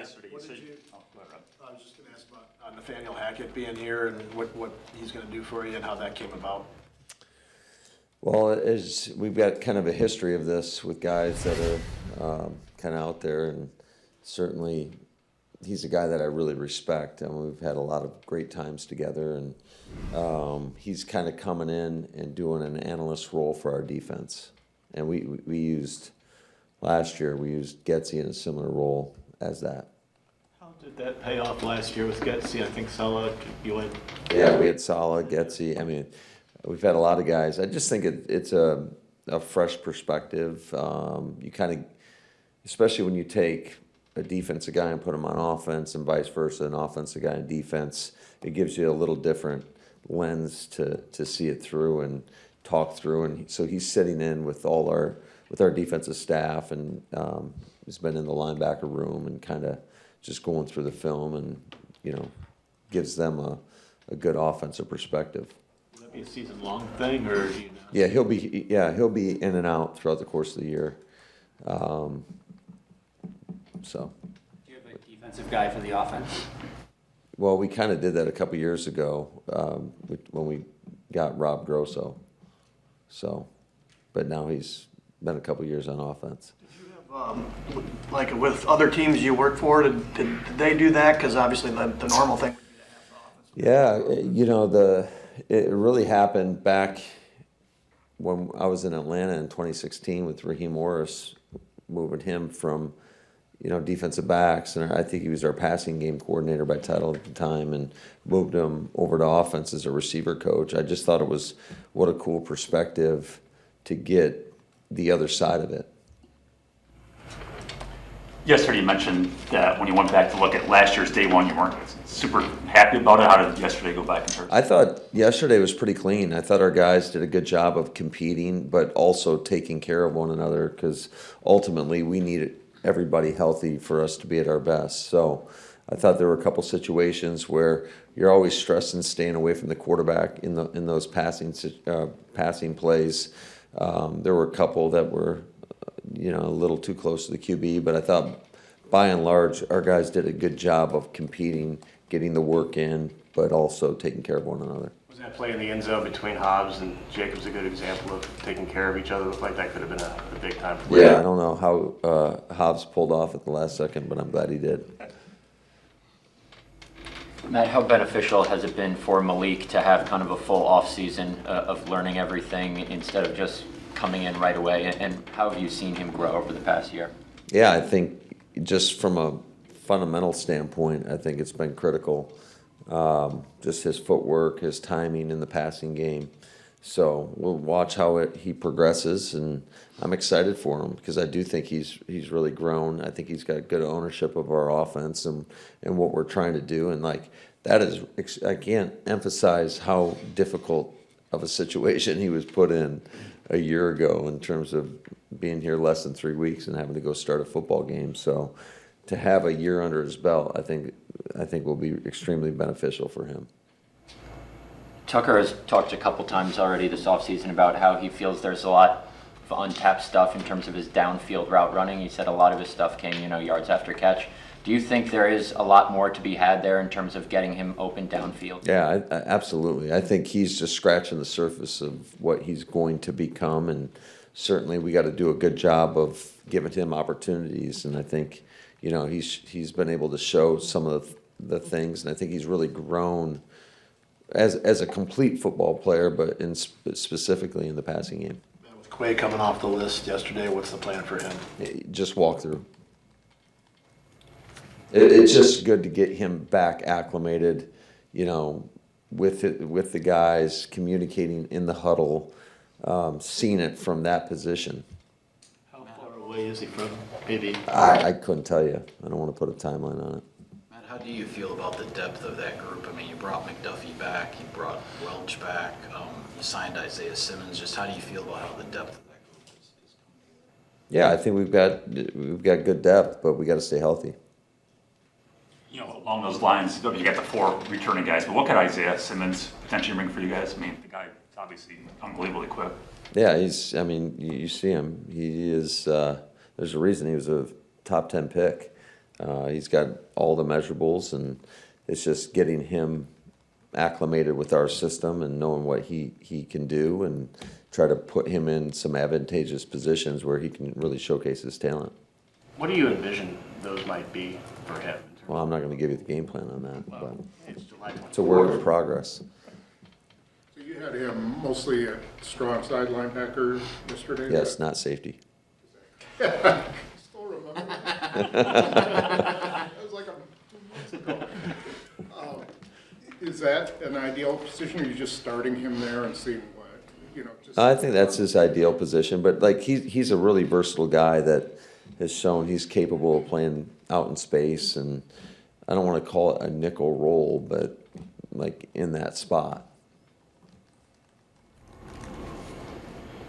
yesterday. What did you? Oh, go ahead, Rob. I was just going to ask about Nathaniel Hackett being here and what he's going to do for you and how that came about. Well, we've got kind of a history of this with guys that are kind of out there, and certainly he's a guy that I really respect, and we've had a lot of great times together, and he's kind of coming in and doing an analyst role for our defense. And we used, last year, we used Getsy in a similar role as that. How did that pay off last year with Getsy? I think Salah, you had... Yeah, we had Salah, Getsy. I mean, we've had a lot of guys. I just think it's a fresh perspective. You kind of, especially when you take a defensive guy and put him on offense and vice versa, an offensive guy in defense, it gives you a little different lens to see it through and talk through. And so he's sitting in with our defensive staff, and he's been in the linebacker room and kind of just going through the film, and gives them a good offensive perspective. Will that be a season-long thing, or do you know? Yeah, he'll be in and out throughout the course of the year. So. Do you have a defensive guy for the offense? Well, we kind of did that a couple years ago when we got Rob Grosso. So, but now he's been a couple years on offense. Did you have, like with other teams you work for, did they do that? Because obviously the normal thing would be to have the offense. Yeah, it really happened back when I was in Atlanta in 2016 with Raheem Morris, moving him from defensive backs, and I think he was our passing game coordinator by title at the time, and moved him over to offense as a receiver coach. I just thought it was what a cool perspective to get the other side of it. Yesterday you mentioned that when you went back to look at last year's day one, you weren't super happy about it. How did yesterday go back in terms? I thought yesterday was pretty clean. I thought our guys did a good job of competing, but also taking care of one another, because ultimately we need everybody healthy for us to be at our best. So I thought there were a couple situations where you're always stressing staying away from the quarterback in those passing plays. There were a couple that were a little too close to the QB, but I thought by and large our guys did a good job of competing, getting the work in, but also taking care of one another. Was that play in the end zone between Hobbs and Jacobs a good example of taking care of each other? Looked like that could have been a big time play. Yeah, I don't know how Hobbs pulled off at the last second, but I'm glad he did. Matt, how beneficial has it been for Malik to have kind of a full off-season of learning everything instead of just coming in right away, and how have you seen him grow over the past year? Yeah, I think just from a fundamental standpoint, I think it's been critical. Just his footwork, his timing in the passing game. So we'll watch how he progresses, and I'm excited for him because I do think he's really grown. I think he's got good ownership of our offense and what we're trying to do. And like that is, I can't emphasize how difficult of a situation he was put in a year ago in terms of being here less than 3 weeks and having to go start a football game. So to have a year under his belt, I think will be extremely beneficial for him. Tucker has talked a couple times already this offseason about how he feels there's a lot of untapped stuff in terms of his downfield route running. He said a lot of his stuff came, yards after catch. Do you think there is a lot more to be had there in terms of getting him open downfield? Yeah, absolutely. I think he's just scratching the surface of what he's going to become, and certainly we got to do a good job of giving him opportunities. And I think, he's been able to show some of the things, and I think he's really grown as a complete football player, but specifically in the passing game. With Quay coming off the list yesterday, what's the plan for him? Just walk through. It's just good to get him back acclimated, with the guys, communicating in the huddle, seeing it from that position. How far away is he from maybe? I couldn't tell you. I don't want to put a timeline on it. Matt, how do you feel about the depth of that group? I mean, you brought McDuffie back, you brought Welch back, you signed Isaiah Simmons. Just how do you feel about how the depth of that group is coming? Yeah, I think we've got good depth, but we got to stay healthy. Along those lines, you got the 4 returning guys, but what could Isaiah Simmons potentially bring for you guys? I mean, the guy is obviously unbelievably quick. Yeah, you see him. He is, there's a reason he was a top 10 pick. He's got all the measurables, and it's just getting him acclimated with our system and knowing what he can do and try to put him in some advantageous positions where he can really showcase his talent. What do you envision those might be for him? Well, I'm not going to give you the game plan on that, but It's July 24th. it's a work in progress. So you had him mostly a strong side linebacker yesterday? Yes, not safety. Still remember that? That was like 2 months ago. Is that an ideal position, or are you just starting him there and seeing what, just? I think that's his ideal position, but like he's a really versatile guy that has shown he's capable of playing out in space, and I don't want to call it a nickel role, but like in that spot.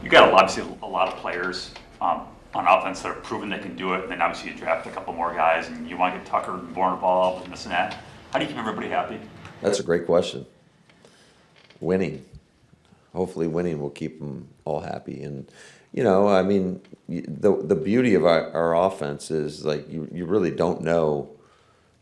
You got obviously a lot of players on offense that are proven they can do it, and then obviously you draft a couple more guys, and you want to get Tucker and Bourne involved and this and that. How do you keep everybody happy? That's a great question. Winning. Hopefully winning will keep them all happy. And, I mean, the beauty of our offense is, like, you really don't know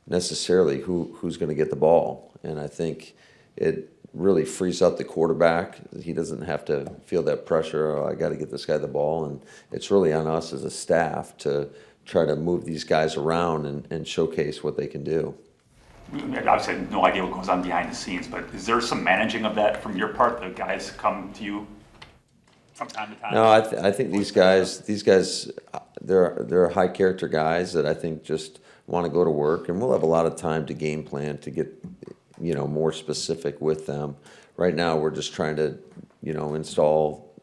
necessarily who's going to get the ball. And I think it really frees up the quarterback. He doesn't have to feel that pressure, I got to get this guy the ball. And it's really on us as a staff to try to move these guys around and showcase what they can do. Obviously, I have no idea what goes on behind the scenes, but is there some managing of that from your part? The guys come to you from time to time? No, I think these guys, they're high character guys that I think just want to go to work, and we'll have a lot of time to game plan to get, more specific with them. Right now, we're just trying to, install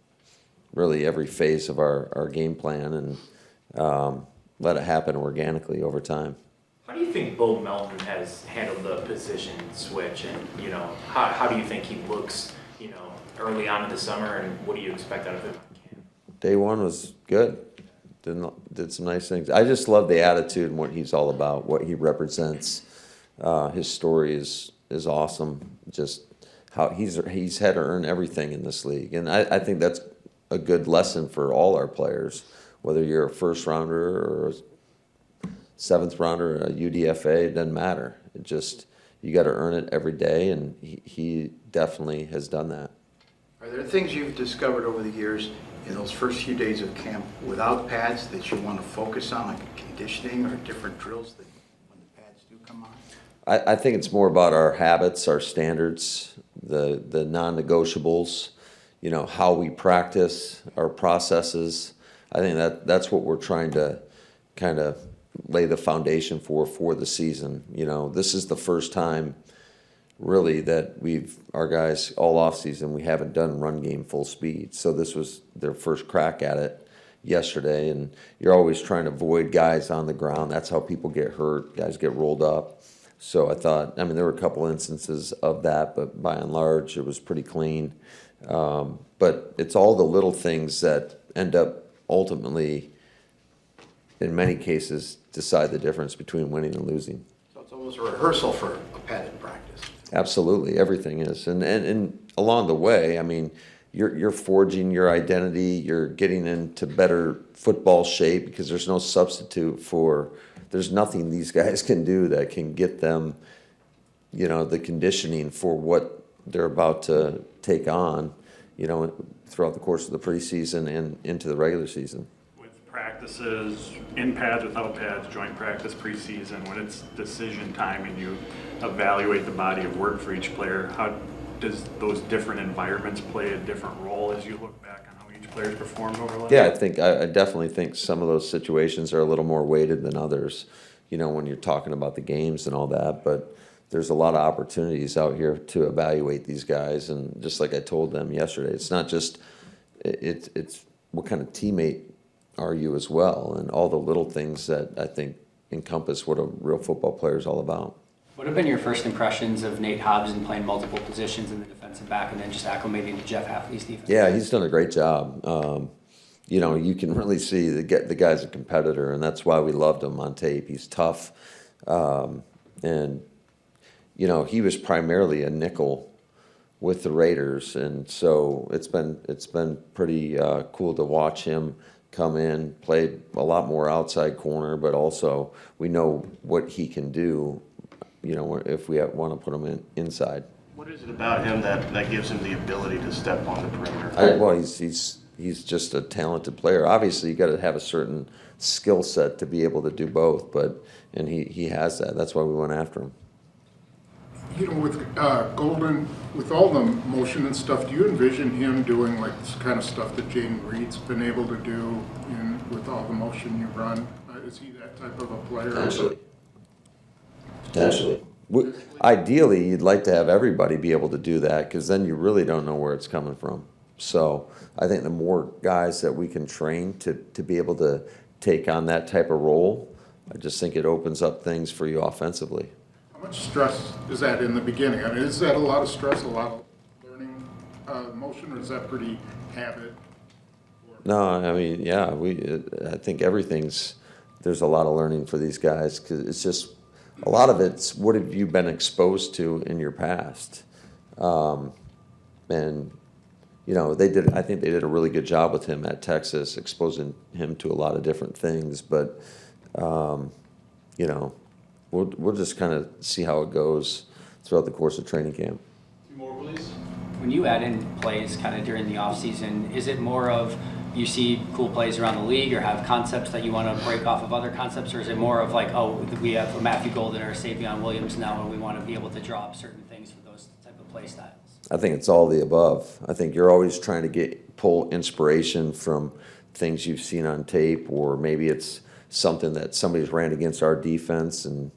really every phase of our game plan and let it happen organically over time. How do you think Bo Melton has handled the position switch, and how do you think he looks, early on in the summer, and what do you expect out of him? Day one was good. Did some nice things. I just love the attitude and what he's all about, what he represents. His story is awesome. Just how he's had to earn everything in this league, and I think that's a good lesson for all our players, whether you're a first rounder or a seventh rounder, a UDFA, it doesn't matter. It just, you got to earn it every day, and he definitely has done that. Are there things you've discovered over the years in those first few days of camp without pads that you want to focus on, like conditioning or different drills that when the pads do come on? I think it's more about our habits, our standards, the non-negotiables, how we practice, our processes. I think that's what we're trying to kind of lay the foundation for the season. This is the first time really that our guys all off season, we haven't done run game full speed. So this was their first crack at it yesterday, and you're always trying to avoid guys on the ground. That's how people get hurt. Guys get rolled up. So I thought, there were a couple instances of that, but by and large it was pretty clean. But it's all the little things that end up ultimately, in many cases, decide the difference between winning and losing. So it's almost a rehearsal for a padded practice. Absolutely, everything is, and along the way, you're forging your identity. You're getting into better football shape because there's no substitute for. There's nothing these guys can do that can get them, the conditioning for what they're about to take on, throughout the course of the preseason and into the regular season. Practices, in pads, without pads, joint practice, preseason, when it's decision time and you evaluate the body of work for each player, how does those different environments play a different role as you look back on how each player's performed over the last? Yeah, I definitely think some of those situations are a little more weighted than others, when you're talking about the games and all that, but there's a lot of opportunities out here to evaluate these guys, and just like I told them yesterday, it's not just, it's what kind of teammate are you as well, and all the little things that I think encompass what a real football player is all about. What have been your first impressions of Nate Hobson playing multiple positions in the defensive back and then just acclimating to Jeff Hafley's defense? Yeah, he's done a great job. You can really see the guy's a competitor, and that's why we loved him on tape. He's tough, and he was primarily a nickel with the Raiders, and so it's been pretty cool to watch him come in, play a lot more outside corner, but also we know what he can do, you know, if we want to put him inside. What is it about him that gives him the ability to step on the perimeter? Well, he's just a talented player. Obviously, you got to have a certain skill set to be able to do both, and he has that. That's why we went after him. You know, with Golden, with all the motion and stuff, do you envision him doing like this kind of stuff that Jaden Reed's been able to do with all the motion you run? Is he that type of a player? Potentially. Ideally, you'd like to have everybody be able to do that, because then you really don't know where it's coming from. So I think the more guys that we can train to be able to take on that type of role, I just think it opens up things for you offensively. How much stress is that in the beginning? I mean, is that a lot of stress, a lot of learning motion, or is that pretty habit? No, I mean, yeah, I think there's a lot of learning for these guys, because it's just, a lot of it's what have you been exposed to in your past. And, you know, I think they did a really good job with him at Texas, exposing him to a lot of different things, but, you know, we'll just kind of see how it goes throughout the course of training camp. More, please. When you add in plays kind of during the offseason, is it more of you see cool plays around the league or have concepts that you want to break off of other concepts, or is it more of like, oh, we have a Matthew Golden or a Savion Williams now and we want to be able to draw up certain things for those type of play styles? I think it's all the above. I think you're always trying to pull inspiration from things you've seen on tape, or maybe it's something that somebody's ran against our defense, and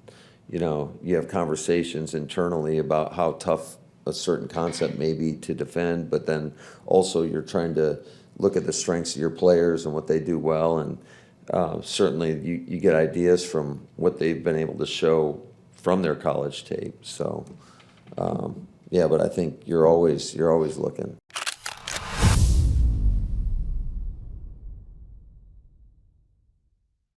you know, you have conversations internally about how tough a certain concept may be to defend, but then also you're trying to look at the strengths of your players and what they do well, and certainly you get ideas from what they've been able to show from their college tape. So, yeah, but I think you're always looking.